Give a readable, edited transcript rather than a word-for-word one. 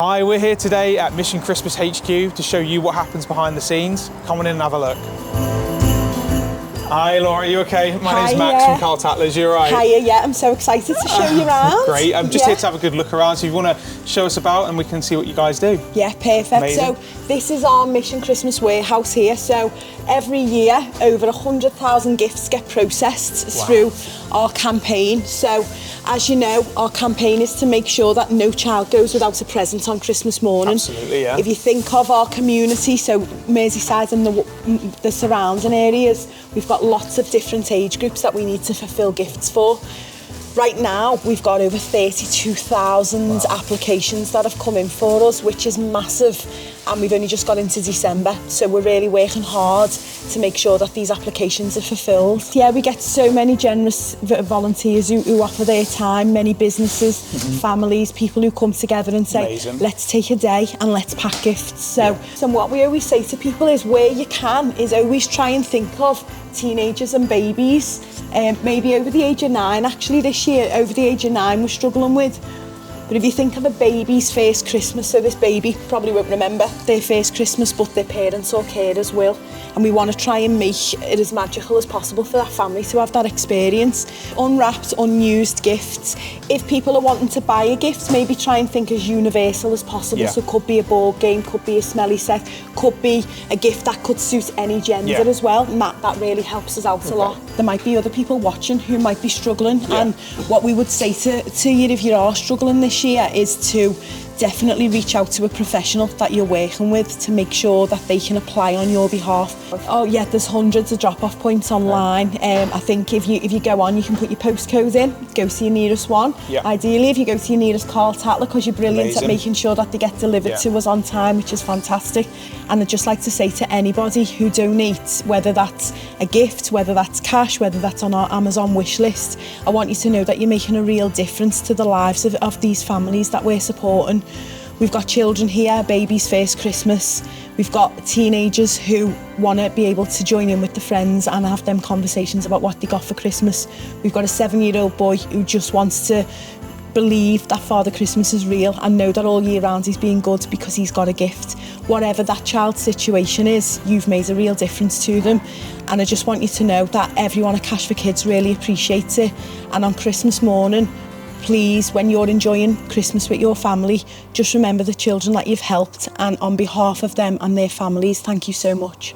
Hi, we're here today at Mission Christmas HQ to show you what happens behind the scenes. Come on in and have a look. Hi Laura, are you okay? My name's Max from Karl Tatlers, you alright? Hiya, yeah, I'm so excited to show you around. Great, I'm just here to have a good look around, so if you want to show us about and we can see what you guys do. Yeah, perfect. Amazing. So this is our Mission Christmas warehouse here. So every year, over 100,000 gifts get processed through our campaign. So as you know, our campaign is to make sure that no child goes without a present on Christmas morning. Absolutely, yeah. If you think of our community, so Merseyside and the surrounding areas, we've got lots of different age groups that we need to fulfil gifts for. Right now, we've got over 32,000 applications that have come in for us, which is massive, and we've only just got into December, so we're really working hard to make sure that these applications are fulfilled. Yeah, we get so many generous volunteers who offer their time, many businesses, families, people who come together and say, let's take a day and let's pack gifts. So what we always say to people is, where you can, is always try and think of teenagers and babies, maybe over the age of 9. Actually this year, over the age of 9 we're struggling with. But if you think of a baby's first Christmas, so this baby probably won't remember their first Christmas, but their parents or carers will. And we want to try and make it as magical as possible for that family to have that experience. Unwrapped, unused gifts. If people are wanting to buy a gift, maybe try and think as universal as possible. So it could be a board game, could be a smelly set, could be a gift that could suit any gender as well. And that really helps us out a lot. There might be other people watching who might be struggling. And what we would say to you if you are struggling this year is to definitely reach out to a professional that you're working with to make sure that they can apply on your behalf. Oh yeah, there's hundreds of drop-off points online. I think if you go on, you can put your postcode in, go to your nearest one. Ideally, if you go to your nearest Karl Tatler, because you're brilliant at making sure that they get delivered to us on time, which is fantastic. And I'd just like to say to anybody who donates, whether that's a gift, whether that's cash, whether that's on our Amazon wish list, I want you to know that you're making a real difference to the lives of these families that we're supporting. We've got children here, baby's first Christmas. We've got teenagers who want to be able to join in with the friends and have them conversations about what they got for Christmas. We've got a 7-year-old boy who just wants to believe that Father Christmas is real and know that all year round he's being good because he's got a gift. Whatever that child's situation is, you've made a real difference to them. And I just want you to know that everyone at Cash4Kids really appreciates it. And on Christmas morning, please, when you're enjoying Christmas with your family, just remember the children that you've helped, and on behalf of them and their families, thank you so much.